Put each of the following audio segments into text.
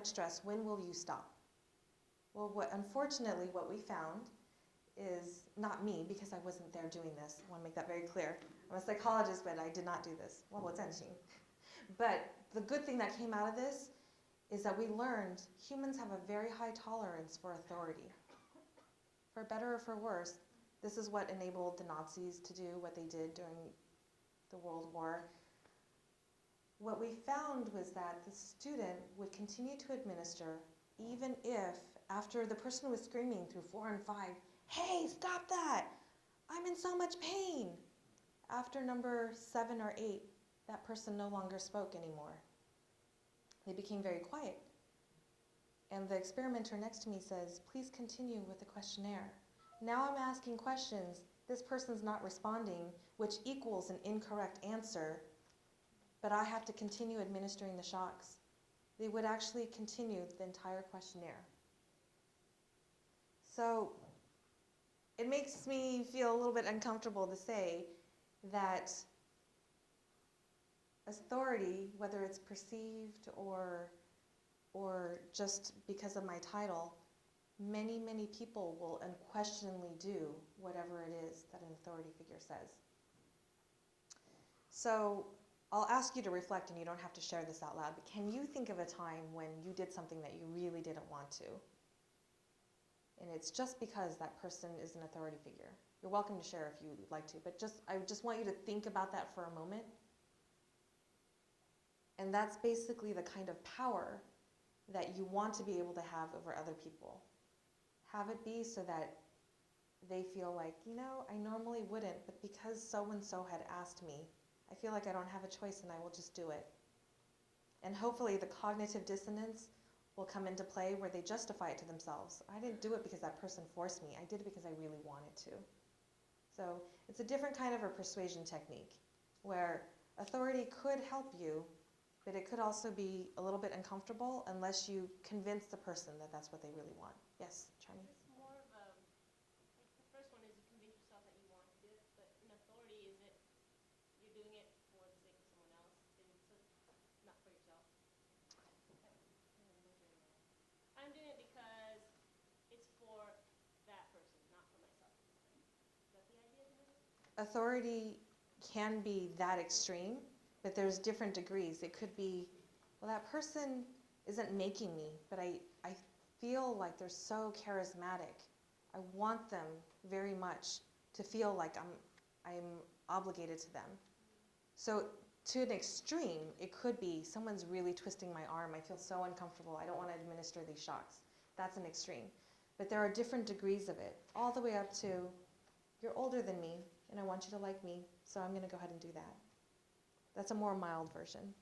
much stress. When will you stop? Well, unfortunately, what we found is, not me, because I wasn't there doing this. I want to make that very clear. I'm a psychologist, but I did not do this. well, 我赞成. But the good thing that came out of this is that we learned humans have a very high tolerance for authority. For better or for worse, this is what enabled the Nazis to do what they did during the World War. What we found was that the student would continue to administer even if, after the person was screaming through 4 and 5, "Hey, stop that! I'm in so much pain!" After number 7 or 8, that person no longer spoke anymore. They became very quiet. And the experimenter next to me says, "Please continue with the questionnaire." Now I'm asking questions. This person's not responding, which equals an incorrect answer, but I have to continue administering the shocks. They would actually continue the entire questionnaire. So it makes me feel a little bit uncomfortable to say that authority, whether it's perceived or just because of my title, many, many people will unquestionably do whatever it is that an authority figure says. So I'll ask you to reflect, and you don't have to share this out loud, but can you think of a time when you did something that you really didn't want to? And it's just because that person is an authority figure. You're welcome to share if you'd like to, but I just want you to think about that for a moment. And that's basically the kind of power that you want to be able to have over other people. Have it be so that they feel like, I normally wouldn't, but because so-and-so had asked me, I feel like I don't have a choice and I will just do it. And hopefully the cognitive dissonance will come into play where they justify it to themselves. I didn't do it because that person forced me. I did it because I really wanted to. So it's a different kind of a persuasion technique where authority could help you, but it could also be a little bit uncomfortable unless you convince the person that that's what they really want. Yes, Charmy? It's more of a, the first one is you convince yourself that you want to do it, but in authority, is it you're doing it for the sake of someone else, and so not for yourself? I'm doing it because it's for that person, not for myself. Is that the idea behind it? Authority can be that extreme, but there's different degrees. It could be, well, that person isn't making me, but I feel like they're so charismatic. I want them very much to feel like I'm obligated to them. So to an extreme, it could be someone's really twisting my arm. I feel so uncomfortable. I don't want to administer these shocks. That's an extreme. But there are different degrees of it, all the way up to, you're older than me, and I want you to like me, so I'm going to go ahead and do that. That's a more mild version.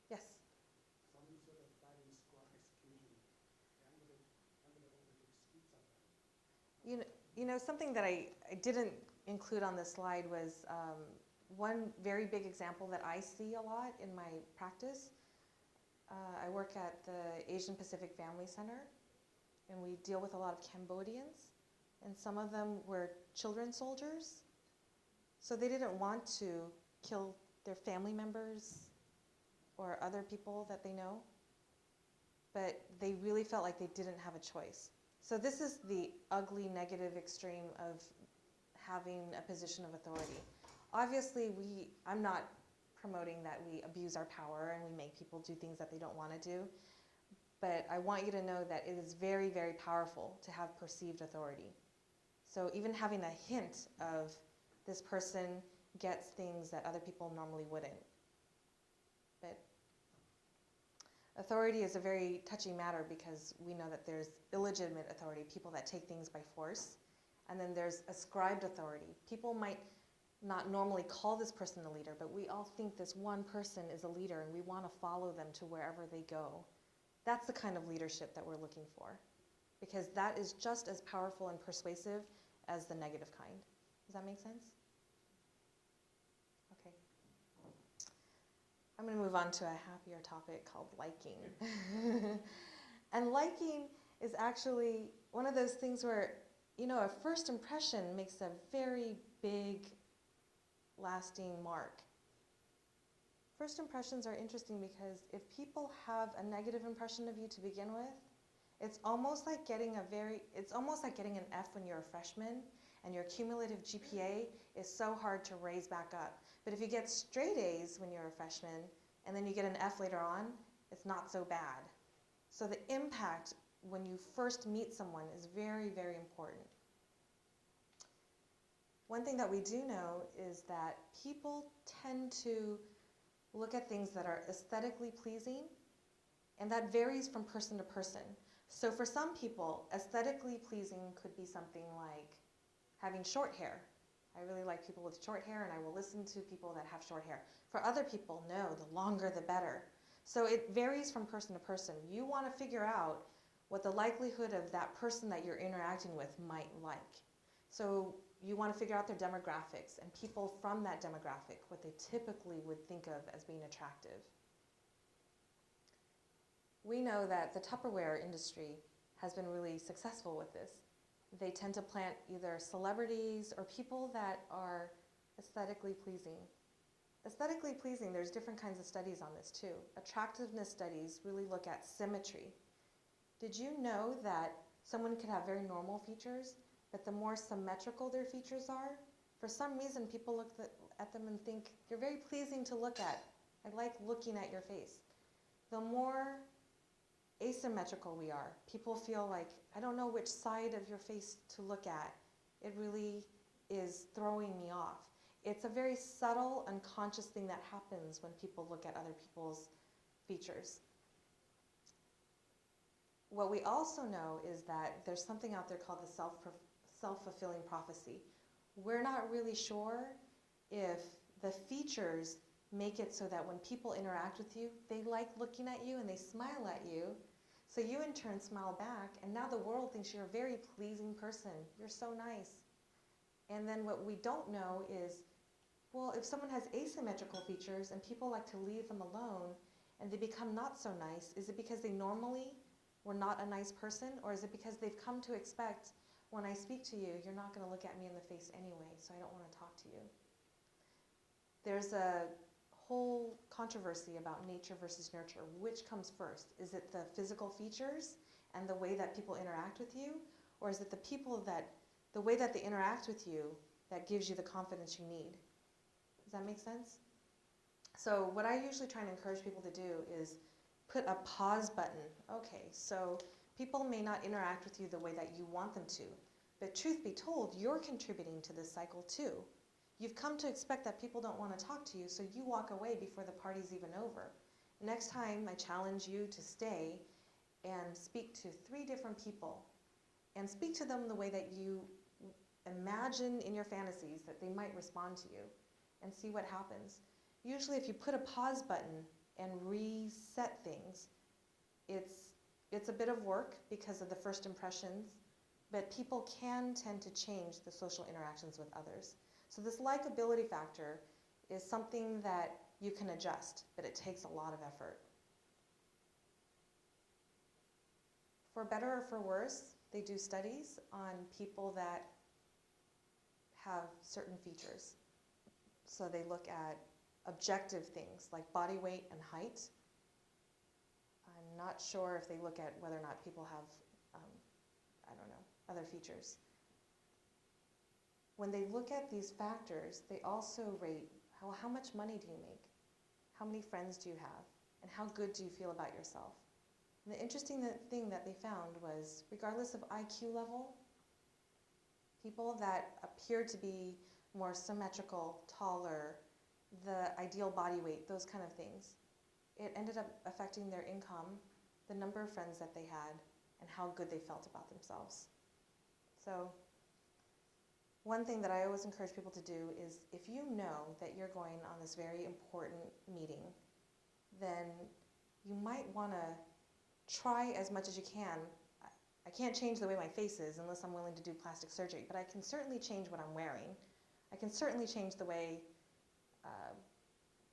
Yes? Some sort of fighting squad execution. I'm going to execute something. Something that I didn't include on this slide was one very big example that I see a lot in my practice. I work at the Asian Pacific Family Center, and we deal with a lot of Cambodians, and some of them were children soldiers. So they didn't want to kill their family members or other people that they know, but they really felt like they didn't have a choice. So this is the ugly negative extreme of having a position of authority. Obviously, I'm not promoting that we abuse our power and we make people do things that they don't want to do, but I want you to know that it is very, very powerful to have perceived authority. So even having a hint of this person gets things that other people normally wouldn't. But authority is a very touchy matter because we know that there's illegitimate authority, people that take things by force, and then there's ascribed authority. People might not normally call this person a leader, but we all think this one person is a leader and we want to follow them to wherever they go. That's the kind of leadership that we're looking for, because that is just as powerful and persuasive as the negative kind. Does that make sense? Okay. I'm going to move on to a happier topic called liking. And liking is actually one of those things where, a first impression makes a very big, lasting mark. First impressions are interesting because if people have a negative impression of you to begin with, it's almost like getting an F when you're a freshman and your cumulative GPA is so hard to raise back up. But if you get straight A's when you're a freshman and then you get an F later on, it's not so bad. So the impact when you first meet someone is very, very important. One thing that we do know is that people tend to look at things that are aesthetically pleasing, and that varies from person to person. So for some people, aesthetically pleasing could be something like having short hair. I really like people with short hair, and I will listen to people that have short hair. For other people, no, the longer the better. So it varies from person to person. You want to figure out what the likelihood of that person that you're interacting with might like. So you want to figure out their demographics and people from that demographic, what they typically would think of as being attractive. We know that the Tupperware industry has been really successful with this. They tend to plant either celebrities or people that are aesthetically pleasing. Aesthetically pleasing, there's different kinds of studies on this too. Attractiveness studies really look at symmetry. Did you know that someone could have very normal features, but the more symmetrical their features are, for some reason people look at them and think, you're very pleasing to look at. I like looking at your face. The more asymmetrical we are, people feel like, I don't know which side of your face to look at. It really is throwing me off. It's a very subtle, unconscious thing that happens when people look at other people's features. What we also know is that there's something out there called the self-fulfilling prophecy. We're not really sure if the features make it so that when people interact with you, they like looking at you and they smile at you. So you in turn smile back, and now the world thinks you're a very pleasing person. You're so nice. And then what we don't know is, well, if someone has asymmetrical features and people like to leave them alone and they become not so nice, is it because they normally were not a nice person, or is it because they've come to expect, when I speak to you, you're not going to look at me in the face anyway, so I don't want to talk to you? There's a whole controversy about nature versus nurture. Which comes first? Is it the physical features and the way that people interact with you, or is it the way that they interact with you that gives you the confidence you need? Does that make sense? So what I usually try and encourage people to do is put a pause button. Okay, so people may not interact with you the way that you want them to, but truth be told, you're contributing to this cycle too. You've come to expect that people don't want to talk to you, so you walk away before the party's even over. Next time, I challenge you to stay and speak to 3 different people, and speak to them the way that you imagine in your fantasies that they might respond to you, and see what happens. Usually if you put a pause button and reset things, it's a bit of work because of the first impressions, but people can tend to change the social interactions with others. So this likability factor is something that you can adjust, but it takes a lot of effort. For better or for worse, they do studies on people that have certain features. So they look at objective things like body weight and height. I'm not sure if they look at whether or not people have, other features. When they look at these factors, they also rate how much money do you make? How many friends do you have? And how good do you feel about yourself? And the interesting thing that they found was, regardless of IQ level, people that appeared to be more symmetrical, taller, the ideal body weight, those kind of things, it ended up affecting their income, the number of friends that they had, and how good they felt about themselves. So one thing that I always encourage people to do is, if you know that you're going on this very important meeting, then you might want to try as much as you can. I can't change the way my face is unless I'm willing to do plastic surgery, but I can certainly change what I'm wearing. I can certainly change the way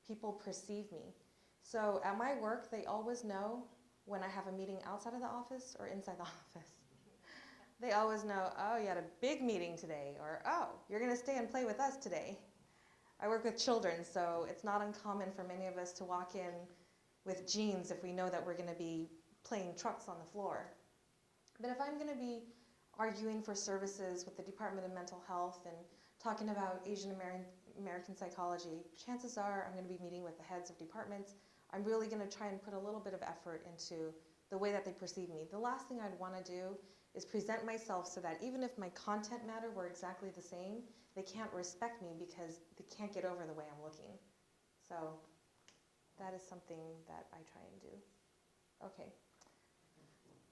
people perceive me. So at my work, they always know when I have a meeting outside of the office or inside the office. They always know, oh, you had a big meeting today, or oh, you're going to stay and play with us today. I work with children, so it's not uncommon for many of us to walk in with jeans if we know that we're going to be playing trucks on the floor. But if I'm going to be arguing for services with the Department of Mental Health and talking about Asian American psychology, chances are I'm going to be meeting with the heads of departments. I'm really going to try and put a little bit of effort into the way that they perceive me. The last thing I'd want to do is present myself so that even if my content matter were exactly the same, they can't respect me because they can't get over the way I'm looking. So that is something that I try and do. Okay.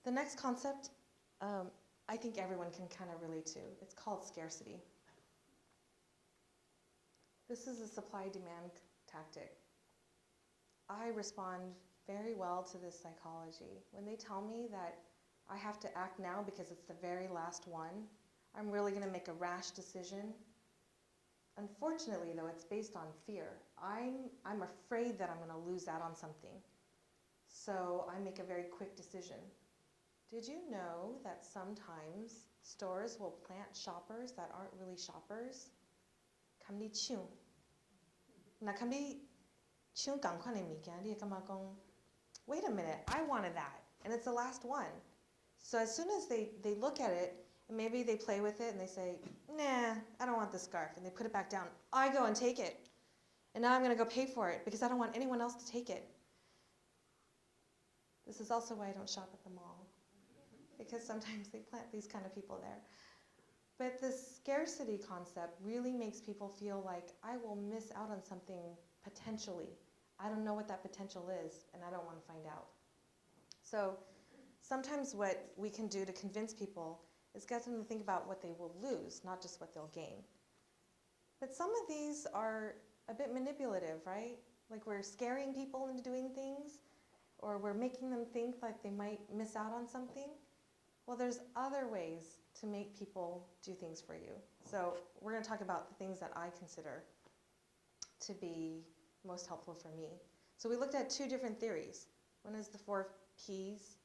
The next concept, I think everyone can kind of relate to. It's called scarcity. This is a supply-demand tactic. I respond very well to this psychology. When they tell me that I have to act now because it's the very last one, I'm really going to make a rash decision. Unfortunately, though, it's based on fear. I'm afraid that I'm going to lose out on something. So I make a very quick decision. Did you know that sometimes stores will plant shoppers that aren't really shoppers? Kamdi chung. Na kamdi chung gangkwan mi kya di kama gong. Wait a minute, I wanted that, and it's the last one. So as soon as they look at it, and maybe they play with it and they say, nah, I don't want the scarf, and they put it back down. I go and take it, and now I'm going to go pay for it because I don't want anyone else to take it. This is also why I don't shop at the mall, because sometimes they plant these kind of people there. But this scarcity concept really makes people feel like I will miss out on something potentially. I don't know what that potential is, and I don't want to find out. So sometimes what we can do to convince people is get them to think about what they will lose, not just what they'll gain. But some of these are a bit manipulative, right? Like we're scaring people into doing things, or we're making them think like they might miss out on something. Well, there's other ways to make people do things for you. So we're going to talk about the things that I consider to be most helpful for me. So we looked at two different theories. One is the 4 Ps,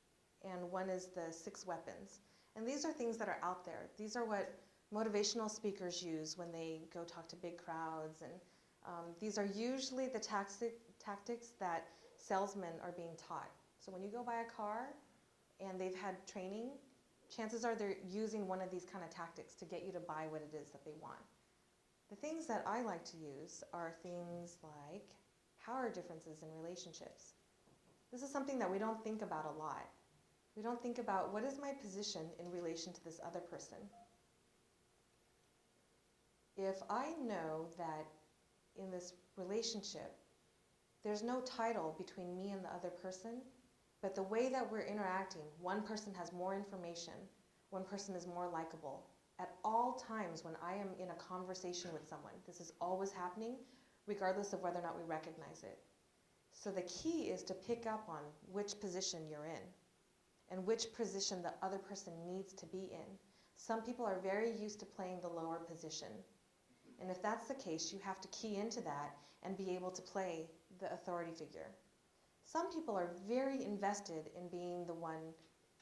and one is the 6 weapons. And these are things that are out there. These are what motivational speakers use when they go talk to big crowds. And these are usually the tactics that salesmen are being taught. So when you go buy a car and they've had training, chances are they're using one of these kind of tactics to get you to buy what it is that they want. The things that I like to use are things like power differences in relationships. This is something that we don't think about a lot. We don't think about what is my position in relation to this other person. If I know that in this relationship, there's no title between me and the other person, but the way that we're interacting, one person has more information, one person is more likable. At all times when I am in a conversation with someone, this is always happening, regardless of whether or not we recognize it. So the key is to pick up on which position you're in and which position the other person needs to be in. Some people are very used to playing the lower position. And if that's the case, you have to key into that and be able to play the authority figure. Some people are very invested in being the one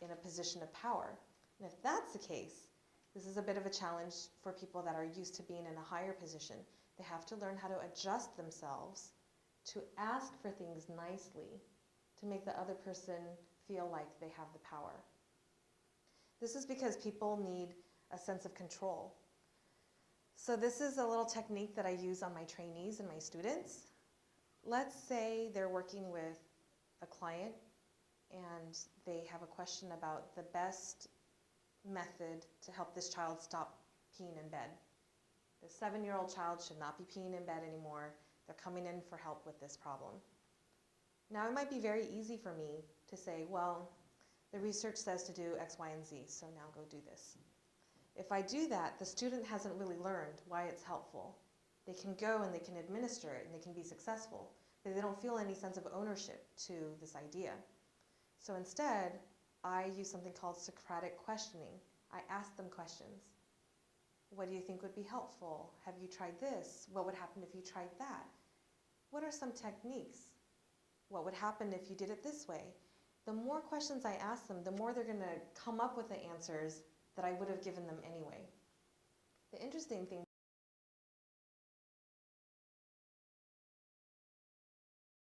in a position of power. And if that's the case, this is a bit of a challenge for people that are used to being in a higher position. They have to learn how to adjust themselves to ask for things nicely to make the other person feel like they have the power. This is because people need a sense of control. So this is a little technique that I use on my trainees and my students. Let's say they're working with a client and they have a question about the best method to help this child stop peeing in bed. The 7-year-old child should not be peeing in bed anymore. They're coming in for help with this problem. Now, it might be very easy for me to say, well, the research says to do X, Y, and Z, so now go do this. If I do that, the student hasn't really learned why it's helpful. They can go and they can administer it and they can be successful, but they don't feel any sense of ownership to this idea. So instead, I use something called Socratic questioning. I ask them questions. What do you think would be helpful? Have you tried this? What would happen if you tried that? What are some techniques? What would happen if you did it this way? The more questions I ask them, the more they're going to come up with the answers that I would have given them anyway. The interesting thing